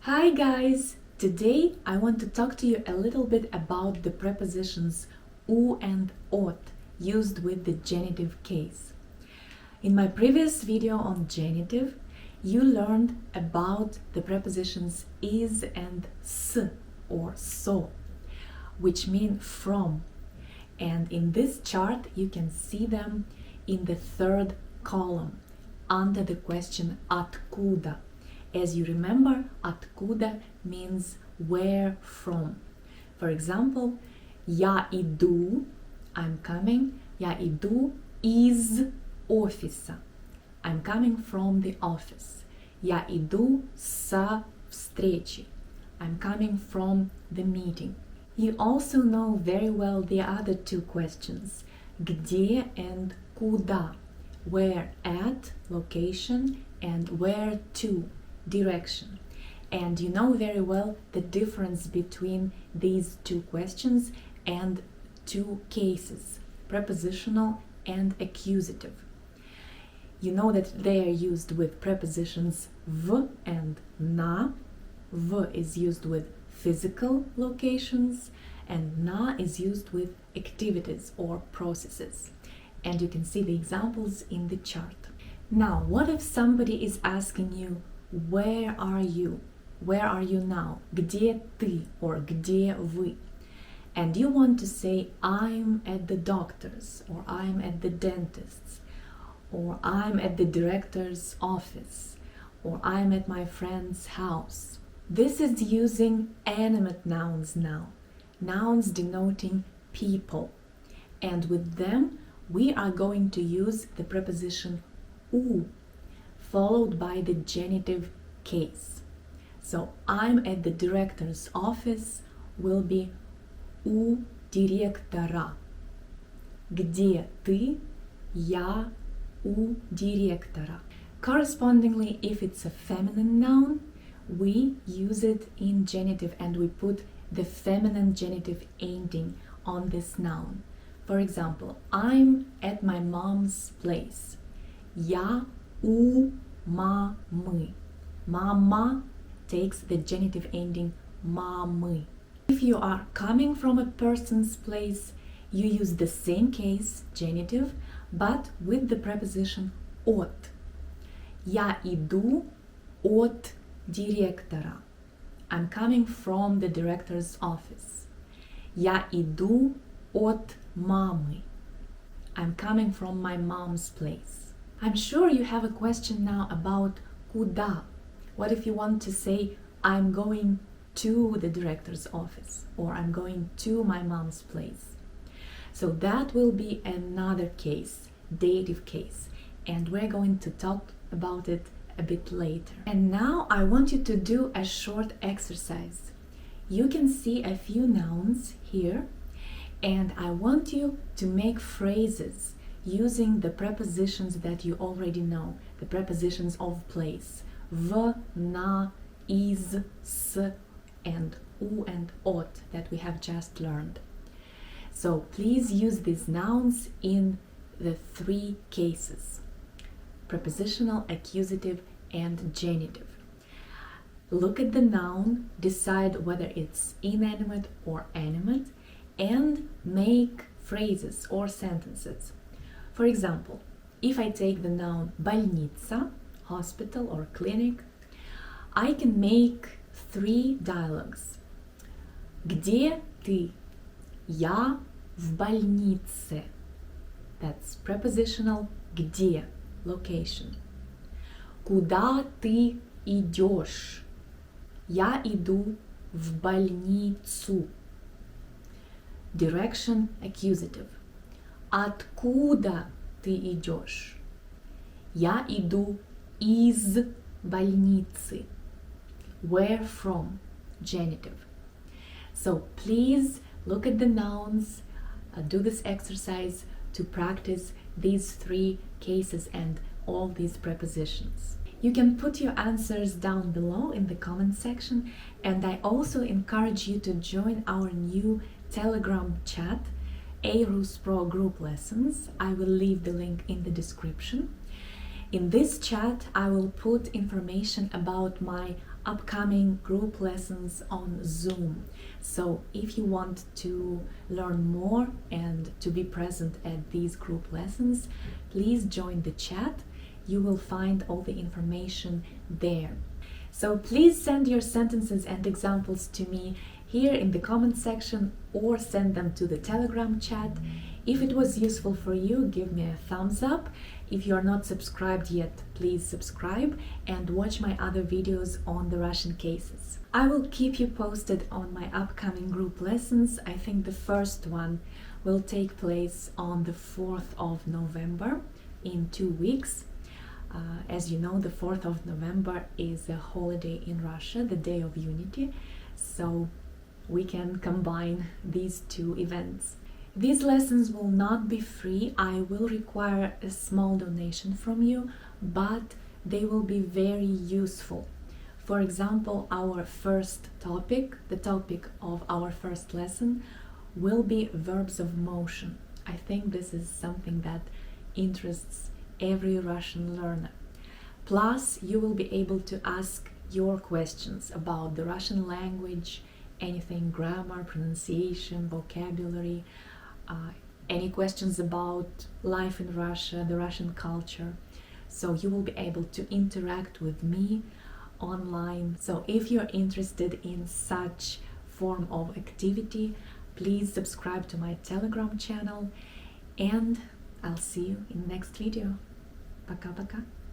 Hi guys! Today I want to talk to you a little bit about the prepositions u and ot used with the genitive case. In my previous video on genitive, you learned about the prepositions is and s or so, which mean from. And in this chart you can see them in the third column under the question откуда. As you remember, откуда means where from. For example, я иду, I'm coming, я иду из офиса. I'm coming from the office. Я иду со встречи. I'm coming from the meeting. You also know very well the other two questions, где and куда, where at, location, and where to, direction. And you know very well the difference between these two questions and two cases, prepositional and accusative. You know that they are used with prepositions v and na. V is used with physical locations and na is used with activities or processes. And you can see the examples in the chart. Now, what if somebody is asking you, where are you? Where are you now? Где ты? Or где вы? And you want to say, I'm at the doctor's, or I'm at the dentist's, or I'm at the director's office, or I'm at my friend's house. This is using animate nouns now, nouns denoting people. And with them, we are going to use the preposition u, followed by the genitive case. So I'm at the director's office will be у директора. Где ты? Я у директора. Correspondingly, if it's a feminine noun, we use it in genitive and we put the feminine genitive ending on this noun. For example, I'm at my mom's place. Я у мамы. Мама takes the genitive ending мамы. If you are coming from a person's place, you use the same case, genitive, but with the preposition от. Я иду от директора. I'm coming from the director's office. Я иду от мамы. I'm coming from my mom's place. I'm sure you have a question now about куда. What if you want to say, I'm going to the director's office, or I'm going to my mom's place? So that will be another case, dative case, and we're going to talk about it a bit later. And now I want you to do a short exercise. You can see a few nouns here, and I want you to make phrases using the prepositions that you already know, the prepositions of place, v, na, is, s, and u and ot that we have just learned. So please use these nouns in the three cases, prepositional, accusative, and genitive. Look at the noun, decide whether it's inanimate or animate, and make phrases or sentences. For example, if I take the noun больница, hospital or clinic, I can make three dialogues. Где ты? Я в больнице. That's prepositional где, location. Куда ты идешь? Я иду в больницу. Direction, accusative. Откуда ты идешь? Я иду из больницы. Where from? Genitive. So please look at the nouns, do this exercise to practice these three cases and all these prepositions. You can put your answers down below in the comment section, and I also encourage you to join our new Telegram chat, ARusPro group lessons. I will leave the link in the description. In this chat, I will put information about my upcoming group lessons on Zoom. So if you want to learn more and to be present at these group lessons, please join the chat. You will find all the information there. So please send your sentences and examples to me here in the comment section or send them to the Telegram chat. If it was useful for you, give me a thumbs up. If you are not subscribed yet, please subscribe and watch my other videos on the Russian cases. I will keep you posted on my upcoming group lessons. I think the first one will take place on the 4th of November in 2 weeks. As you know, the 4th of November is a holiday in Russia, the Day of Unity, so we can combine these two events. These lessons will not be free. I will require a small donation from you, but they will be very useful. For example, our first topic, the topic of our first lesson, will be verbs of motion. I think this is something that interests every Russian learner. Plus, you will be able to ask your questions about the Russian language, anything grammar, pronunciation, vocabulary, any questions about life in Russia, the Russian culture. So you will be able to interact with me online. So if you're interested in such form of activity, please subscribe to my Telegram channel, and I'll see you in the next video. Пока-пока.